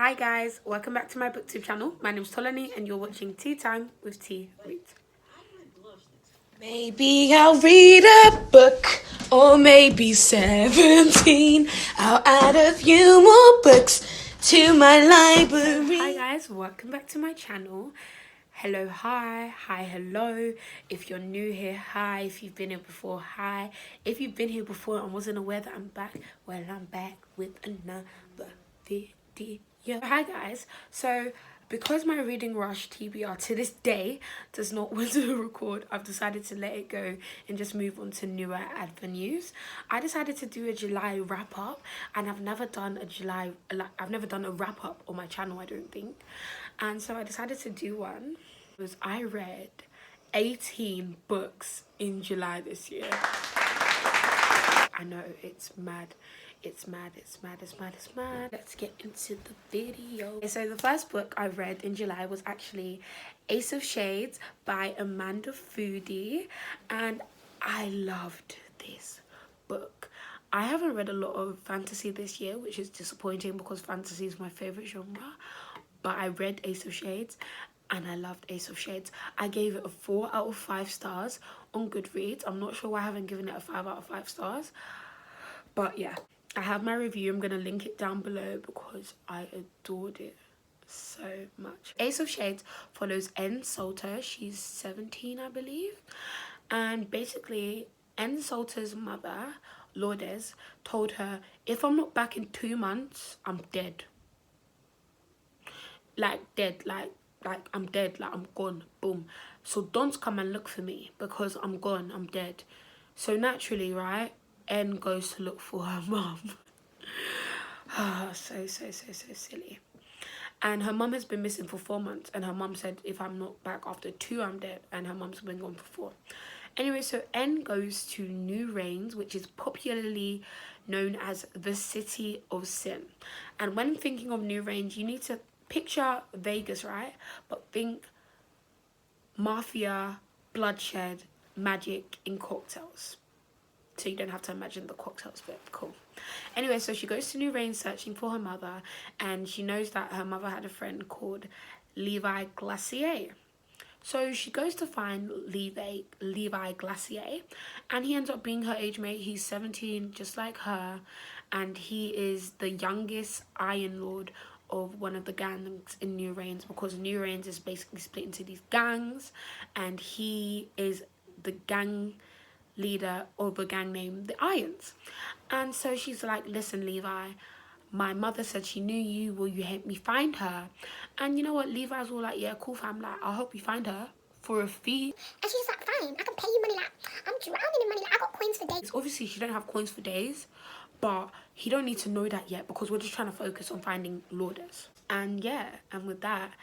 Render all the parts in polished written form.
Hi guys, welcome back to my booktube channel. My name's Tolani and you're watching Tea Time with T Reads. Maybe I'll read a book, or maybe 17. I'll add a few more books to my library. Hi guys, welcome back to my channel. Hello, hi, hello. If you're new here, hi. If you've been here before, hi. If you've been here before and wasn't aware that I'm back, well, I'm back with another video. Hi guys, so because my reading rush TBR to this day does not want to record, I've decided to let it go and just move on to newer avenues. I decided to do a July wrap up, and I've never done a wrap up on my channel, I don't think. And so I decided to do one. I read 18 books in July this year. I know, it's mad. It's mad. Let's get into the video. Okay, so the first book I read in July was actually Ace of Shades by Amanda Foodie, and I loved this book. I haven't read a lot of fantasy this year, which is disappointing because fantasy is my favourite genre, but I read Ace of Shades and I loved Ace of Shades. I gave it a 4 out of 5 stars on Goodreads. I'm not sure why I haven't given it a 5 out of 5 stars, but yeah, I have my review. I'm going to link it down below because I adored it so much. Ace of Shades follows N Salter. She's 17, I believe, and basically N Salter's mother, Lourdes, told her, if I'm not back in 2 months, I'm dead. Like dead, like I'm dead, like I'm gone, boom. So don't come and look for me because I'm gone, I'm dead. So naturally, right, N goes to look for her mum. So silly. And her mum has been missing for 4 months, and her mum said if I'm not back after 2, I'm dead, and her mum's been gone for 4. Anyway, so N goes to New Reigns, which is popularly known as the City of Sin. And when thinking of New Reigns, you need to picture Vegas, right? But think mafia, bloodshed, magic in cocktails. So you don't have to imagine the cocktails, but cool. Anyway, so she goes to New Reigns searching for her mother, and she knows that her mother had a friend called Levi Glacier. So she goes to find Levi Glacier, and he ends up being her age mate. He's 17, just like her, and he is the youngest Iron Lord of one of the gangs in New Reigns, because New Reigns is basically split into these gangs, and he is the gang leader of a gang named the Irons. And so she's like, listen, Levi, my mother said she knew you, will you help me find her? And you know what, Levi's all like, yeah, cool fam, like, I'll help you find her for a fee. And she's like, fine, I can pay you money, like, I'm drowning in money, like, I got coins for days. Obviously she don't have coins for days, but he don't need to know that yet because we're just trying to focus on finding Lourdes. And yeah, and with that,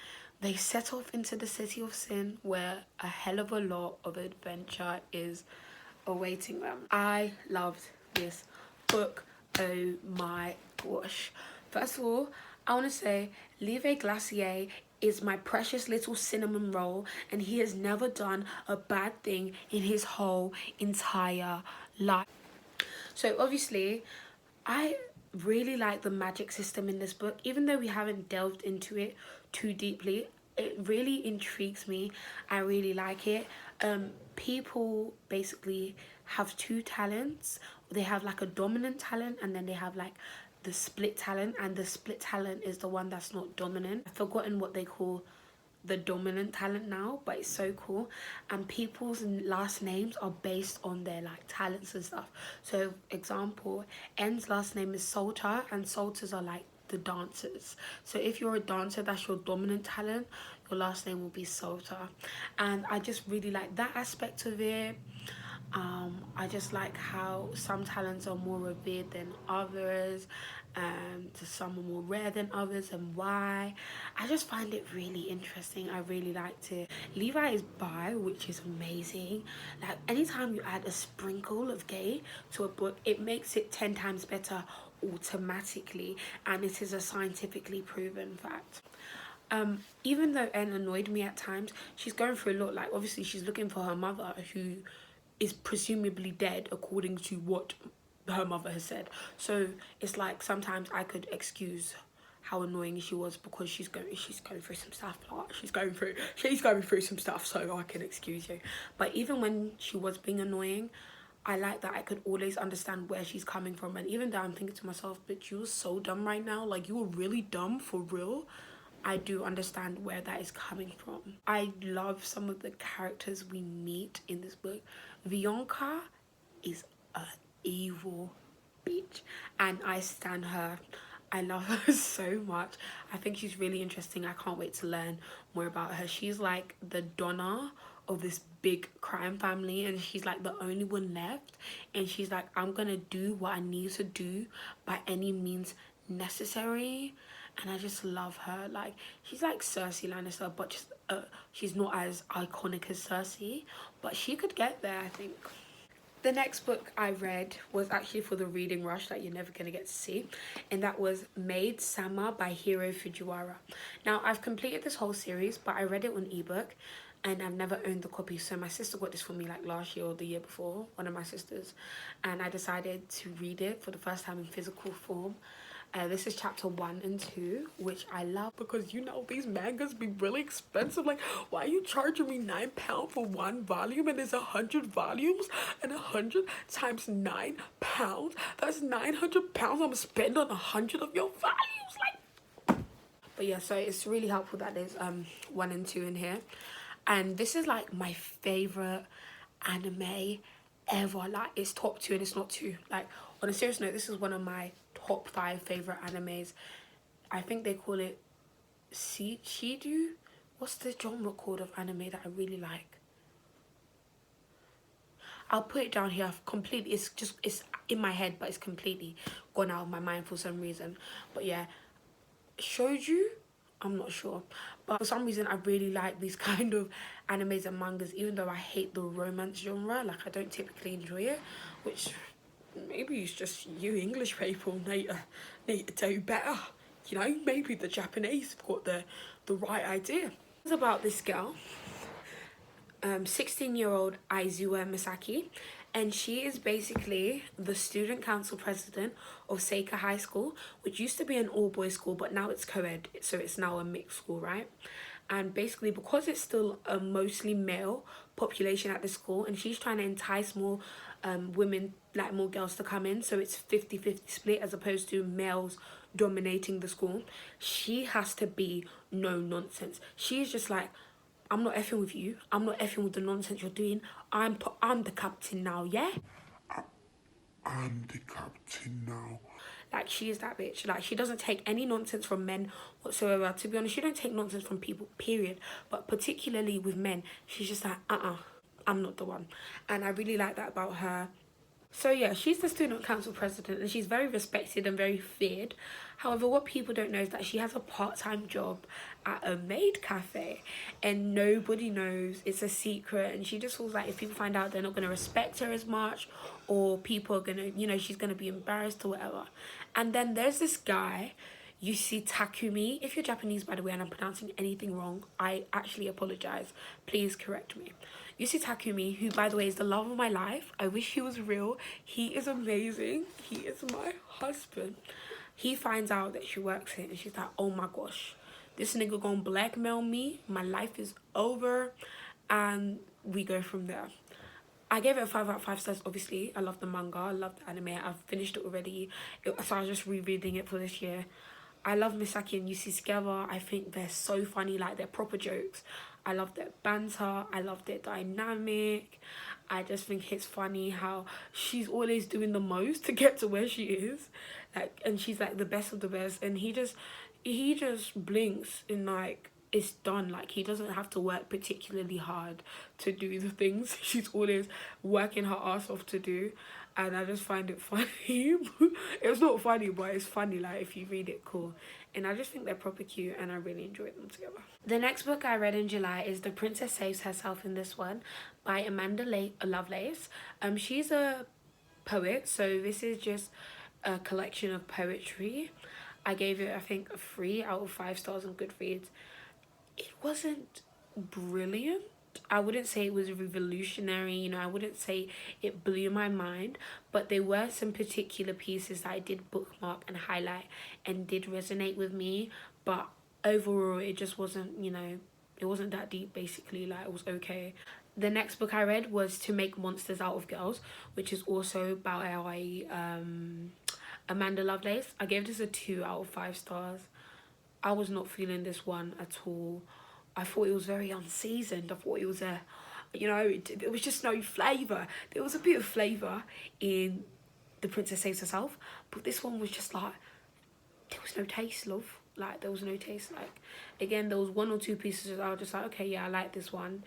they set off into the City of Sin, where a hell of a lot of adventure is awaiting them. I loved this book. Oh my gosh. First of all, I want to say Levi Glacier is my precious little cinnamon roll, and he has never done a bad thing in his whole entire life. So obviously, I really like the magic system in this book. Even though we haven't delved into it too deeply, it really intrigues me. I really like it. People basically have 2 talents. They have like a dominant talent, and then they have like the split talent, and the split talent is the one that's not dominant. I've forgotten what they call the dominant talent now, but it's so cool. And people's last names are based on their like talents and stuff. So example, N's last name is Salter, and Salters are like the dancers. So if you're a dancer, that's your dominant talent, your last name will be Salter. And I just really like that aspect of it. I just like how some talents are more revered than others, and some are more rare than others, and why. I just find it really interesting. I really liked it. Levi is bi, which is amazing. Like, anytime you add a sprinkle of gay to a book, it makes it 10 times better automatically, and it is a scientifically proven fact. Even though N annoyed me at times, she's going through a lot. Like, obviously she's looking for her mother, who is presumably dead according to what her mother has said. So it's like sometimes I could excuse how annoying she was because she's going through some stuff. Like, she's going through some stuff, so I can excuse you. But even when she was being annoying, I like that I could always understand where she's coming from. And even though I'm thinking to myself, but you were so dumb right now, like you were really dumb for real, I do understand where that is coming from. I love some of the characters we meet in this book. Bianca is an evil bitch and I stan her. I love her so much. I think she's really interesting. I can't wait to learn more about her. She's like the Donna of this big crime family, and she's like the only one left, and she's like, I'm gonna do what I need to do by any means necessary. And I just love her. Like, she's like Cersei Lannister, but just she's not as iconic as Cersei, but she could get there, I think. The next book I read was actually for the reading rush that you're never going to get to see, and that was Madesama by Hiro Fujiwara. Now, I've completed this whole series, but I read it on ebook, and I've never owned the copy. So my sister got this for me like last year or the year before, one of my sisters, and I decided to read it for the first time in physical form. This is chapter 1 and 2, which I love because, you know, these mangas be really expensive. Like, why are you charging me £9 for one volume and there's 100 volumes? And 100 times £9, that's £900 I'm gonna spend on 100 of your volumes. Like, but yeah, so it's really helpful that there's 1 and 2 in here. And this is like my favorite anime ever. Like, it's top 2 and it's not 2. Like, on a serious note, this is one of my top 5 favorite animes. I think they call it Shidu. What's the genre called of anime that I really like? I'll put it down here. Completely, it's in my head, but it's completely gone out of my mind for some reason. But yeah, Shouju, I'm not sure, but for some reason I really like these kind of animes and mangas, even though I hate the romance genre. Like, I don't typically enjoy it, which maybe it's just you English people need to do better. You know, maybe the Japanese have got the right idea. It's about this girl, 16-year-old Aizuwa Misaki, and she is basically the student council president of Seika High School, which used to be an all-boys school, but now it's co-ed, so it's now a mixed school, right? And basically, because it's still a mostly male population at the school, and she's trying to entice more women, like more girls to come in, so it's 50-50 split as opposed to males dominating the school, she has to be no nonsense. She's just like, I'm not effing with you. I'm not effing with the nonsense you're doing. I'm the captain now, yeah? I'm the captain now. Like, she is that bitch. Like, she doesn't take any nonsense from men whatsoever. To be honest, she don't take nonsense from people, period. But particularly with men, she's just like, I'm not the one. And I really like that about her. So yeah, she's the student council president and she's very respected and very feared. However, what people don't know is that she has a part-time job at a maid cafe and nobody knows. It's a secret, and she just feels like if people find out, they're not going to respect her as much, or people are going to, you know, she's going to be embarrassed or whatever. And then there's this guy, you see Takumi. If you're Japanese, by the way, and I'm pronouncing anything wrong, I actually apologize. Please correct me. You see Takumi, who, by the way, is the love of my life. I wish he was real. He is amazing. He is my husband. He finds out that she works here, and she's like, oh my gosh, this nigga gonna blackmail me. My life is over. And we go from there. I gave it a 5 out of 5 stars, obviously. I love the manga. I love the anime. I've finished it already. So I was just rereading it for this year. I love Misaki and Yusi together. I think they're so funny. Like, they're proper jokes. I love their banter. I love their dynamic. I just think it's funny how she's always doing the most to get to where she is. Like, and she's like the best of the best. And he just blinks and like, it's done. Like, he doesn't have to work particularly hard to do the things she's always working her ass off to do. And I just find it funny. It's not funny, but it's funny, like, if you read it, cool. And I just think they're proper cute and I really enjoyed them together. The next book I read in July is The Princess Saves Herself in This One by Amanda Lovelace. She's a poet, so this is just a collection of poetry. I gave it, I think, a 3 out of 5 stars on Goodreads. It wasn't brilliant, I wouldn't say it was revolutionary, you know, I wouldn't say it blew my mind, but there were some particular pieces that I did bookmark and highlight and did resonate with me, but overall it just wasn't, you know, it wasn't that deep basically, like it was okay. The next book I read was To Make Monsters Out of Girls, which is also by Amanda Lovelace. I gave this a 2 out of 5 stars. I was not feeling this one at all. I thought it was very unseasoned. I thought it was a, you know, it was just no flavour. There was a bit of flavour in The Princess Saves Herself, but this one was just like, there was no taste, love. Like, there was no taste. Like, again, there was 1 or 2 pieces that I was just like, okay, yeah, I like this one.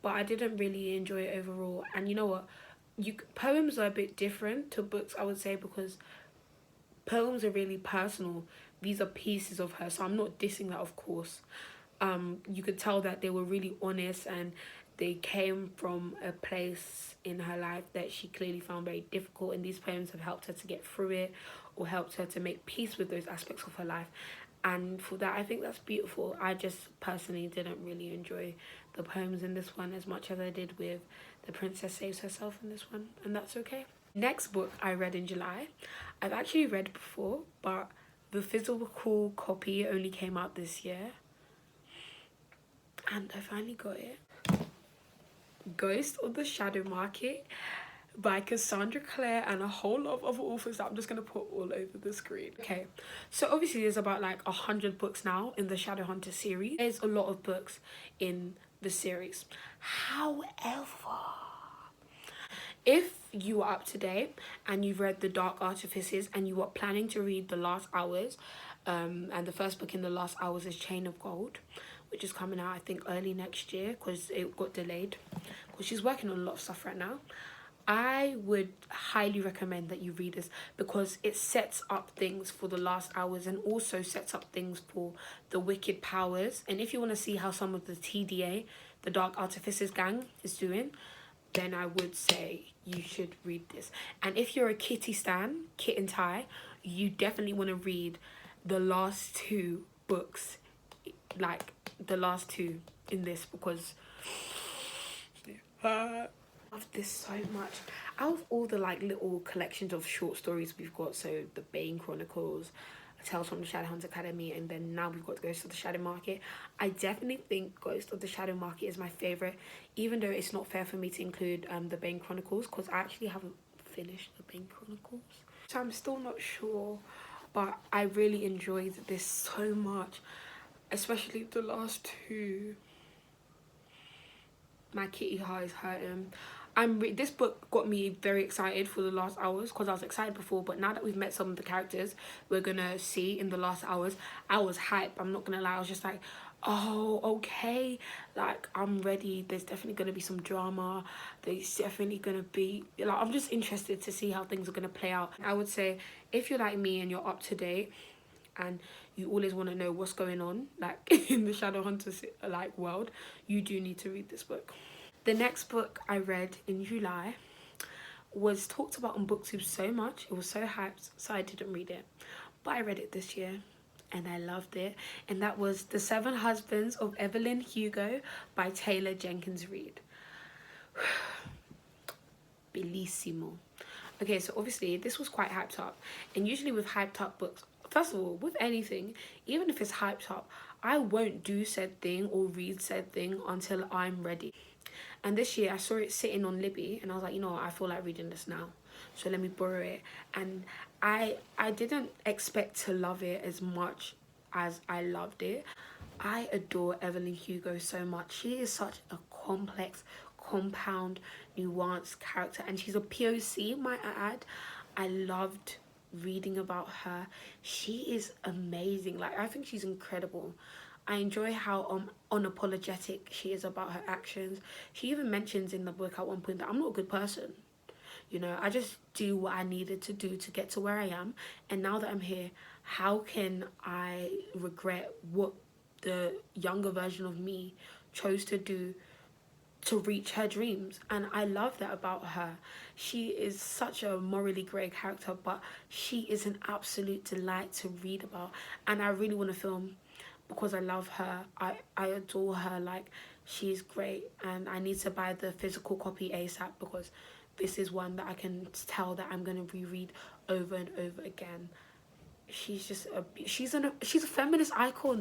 But I didn't really enjoy it overall. And you know what? Poems are a bit different to books, I would say, because poems are really personal. These are pieces of her, so I'm not dissing that, of course. You could tell that they were really honest and they came from a place in her life that she clearly found very difficult, and these poems have helped her to get through it or helped her to make peace with those aspects of her life. And for that, I think that's beautiful. I just personally didn't really enjoy the poems in this one as much as I did with The Princess Saves Herself in this one, and that's okay. Next book I read in July, I've actually read before, but the physical copy only came out this year, and I finally got it. Ghost of the Shadow Market by Cassandra Clare and a whole lot of other authors that I'm just gonna put all over the screen. Okay, so obviously there's about like 100 books now in the Shadowhunter series. There's a lot of books in the series. However, if you are up to date and you've read The Dark Artifices and you are planning to read The Last Hours, and the first book in The Last Hours is Chain of Gold, which is coming out I think early next year because it got delayed because she's working on a lot of stuff right now. I would highly recommend that you read this because it sets up things for The Last Hours and also sets up things for the Wicked Powers. And if you want to see how some of the TDA, the Dark Artifices gang, is doing, then I would say you should read this. And if you're a Kitty stan, Kit and Ty, you definitely want to read the last 2 books, like the last 2 in this, because I love this so much. Out of all the like little collections of short stories we've got, so the Bane Chronicles, Tales from the Shadowhunters Academy, and then now we've got Ghost of the Shadow Market, I definitely think Ghost of the Shadow Market is my favourite, even though it's not fair for me to include the Bane Chronicles because I actually haven't finished the Bane Chronicles, so I'm still not sure, but I really enjoyed this so much, especially the last 2. My kitty heart is hurting. This book got me very excited for The Last Hours because I was excited before, but now that we've met some of the characters we're gonna see in The Last Hours, I was hyped. I'm not gonna lie, I was just like, oh, okay, like I'm ready. There's definitely gonna be some drama. There's definitely gonna be, like, I'm just interested to see how things are gonna play out. I would say if you're like me and you're up to date and you always want to know what's going on like in the Shadowhunters like world, you do need to read this book. The next book I read in July was talked about on BookTube so much, it was so hyped, so I didn't read it, but I read it this year and I loved it, and that was The 7 Husbands of Evelyn Hugo by Taylor Jenkins Reid. Bellissimo. Okay, so obviously this was quite hyped up, and usually with hyped up books, first of all, with anything, even if it's hyped up, I won't do said thing or read said thing until I'm ready. And this year I saw it sitting on Libby and I was like, you know what, I feel like reading this now, so let me borrow it. And I didn't expect to love it as much as I loved it. I adore Evelyn Hugo so much. She is such a complex, compound, nuanced character, and she's a POC, might I add. I loved reading about her. She is amazing. Like, I think she's incredible. I enjoy how unapologetic she is about her actions. She even mentions in the book at one point that I'm not a good person. You know, I just do what I needed to do to get to where I am. And now that I'm here, how can I regret what the younger version of me chose to do to reach her dreams? And I love that about her. She is such a morally grey character, but she is an absolute delight to read about. And I really want to film because I love her. I adore her. Like, she's great, and I need to buy the physical copy ASAP, because this is one that I can tell that I'm gonna reread over and over again. She's just she's a feminist icon.